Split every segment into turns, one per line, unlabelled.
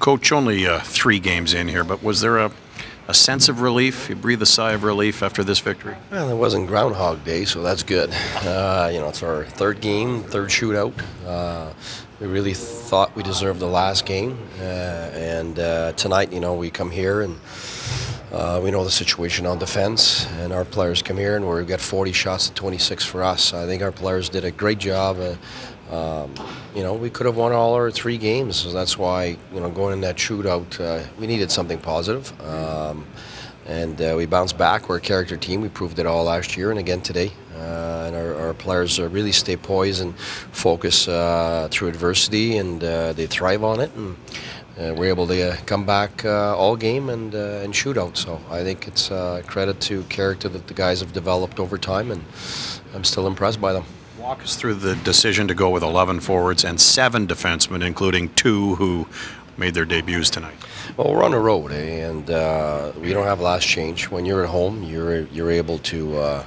Coach, only 3 games in here, but was there a sense of relief? You breathe a sigh of relief after this victory?
Well, it wasn't Groundhog Day, so that's good. It's our third game, third shootout. We really thought we deserved the last game, and tonight, we come here and we know the situation on defense, and our players come here and we've got 40 shots to 26 for us. I think our players did a great job. We could have won all our 3 games, so that's why, going in that shootout, we needed something positive. And we bounced back. We're a character team. We proved it all last year and again today. And our players really stay poised and focus through adversity, and they thrive on it. And we're able to come back all game and shoot out. So I think it's a credit to character that the guys have developed over time, and I'm still impressed by them.
Walk us through the decision to go with 11 forwards and 7 defensemen, including 2 who made their debuts tonight.
Well, we're on the road, and we don't have last change. When you're at home, you're able to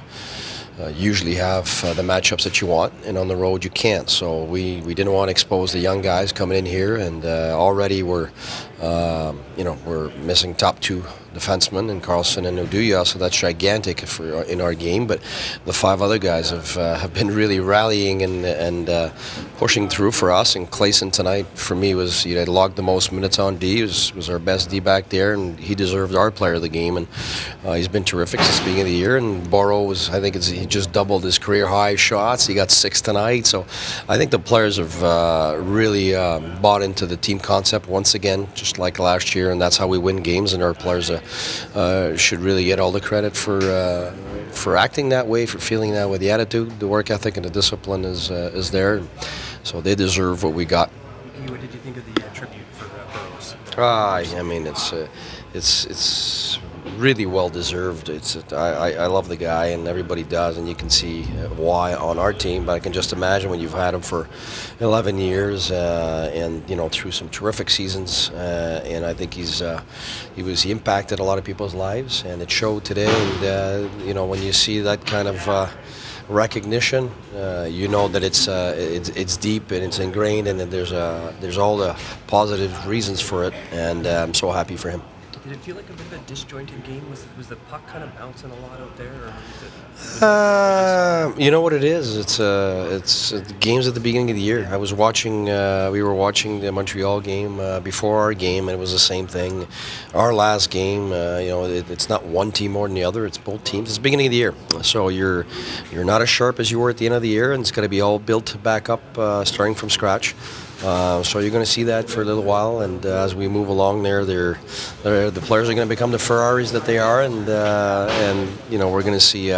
usually have the matchups that you want, and on the road you can't. So we didn't want to expose the young guys coming in here, and already we're missing top 2 defensemen in Carlson and Oduya, so that's gigantic in our game. But the 5 other guys have been really rallying and pushing through for us. And Clayson tonight, for me, he had logged the most minutes on D. He was our best D back there, and he deserved our player of the game. And he's been terrific since the beginning of the year. And Borrow he just doubled his career high shots. He got 6 tonight. So I think the players have really bought into the team concept once again, just like last year, and that's how we win games. And our players should really get all the credit for acting that way, for feeling that way. The attitude, the work ethic, and the discipline is there. So they deserve what we got.
What did you think of the tribute for Burroughs?
I mean, it's really well deserved. I love the guy, and everybody does, and you can see why on our team. But I can just imagine when you've had him for 11 years, and through some terrific seasons, and I think he impacted a lot of people's lives, and it showed today. And when you see that kind of recognition, that it's deep and it's ingrained, and there's all the positive reasons for it, and I'm so happy for him.
Did it feel like a bit of a disjointed game? Was the puck kind of bouncing a lot out there?
You know what it is? It's games at the beginning of the year. I was watching. We were watching the Montreal game before our game, and it was the same thing. Our last game, it's not one team more than the other. It's both teams. It's the beginning of the year, so you're not as sharp as you were at the end of the year, and it's going to be all built back up, starting from scratch. So you're going to see that for a little while, and as we move along the players are going to become the Ferraris that they are, and we're going to see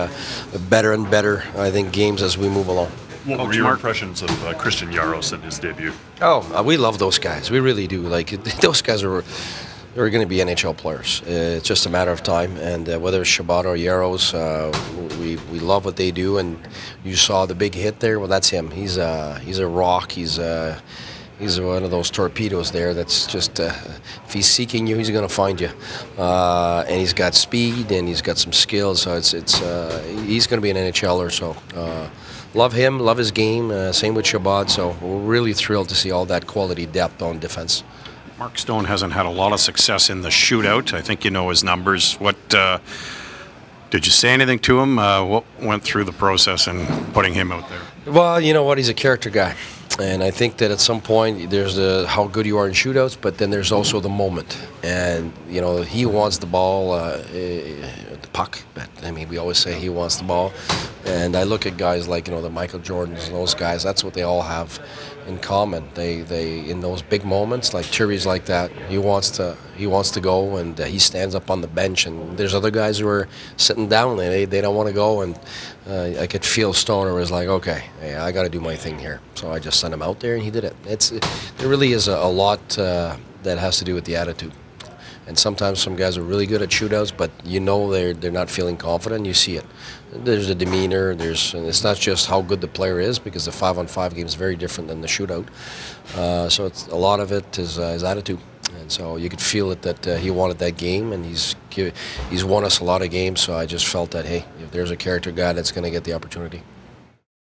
better and better, I think, games as we move along.
What were your impressions of Christian Jaros in his debut?
We love those guys. We really do. Those guys are going to be NHL players. It's just a matter of time, and whether it's Chabot or Jaros, we love what they do. And you saw the big hit there. Well, that's him. He's a rock. He's one of those torpedoes there that's just, if he's seeking you, he's going to find you. And he's got speed, and he's got some skills, so he's going to be an NHLer. So love him, love his game, same with Chabot. So we're really thrilled to see all that quality depth on defense.
Mark Stone hasn't had a lot of success in the shootout. I think you know his numbers. What did you say anything to him? What went through the process in putting him out there?
Well, you know what? He's a character guy. And I think that at some point there's how good you are in shootouts, but then there's also the moment. And, he wants the ball, the puck. But, we always say he wants the ball. And I look at guys like, the Michael Jordans and those guys, that's what they all have in common. They in those big moments, like Thierry's like that, he wants to go, and he stands up on the bench. And there's other guys who are sitting down, and they don't want to go. And I could feel Stoner was like, okay, I got to do my thing here. So I just sent him out there, and he did it. There really is a lot that has to do with the attitude. And sometimes some guys are really good at shootouts, but they're not feeling confident. You see it. There's the demeanor. And it's not just how good the player is, because the 5-on-5 game is very different than the shootout. So a lot of it is his attitude. And so you could feel it that he wanted that game, and he's won us a lot of games. So I just felt that, hey, if there's a character guy that's going to get the opportunity.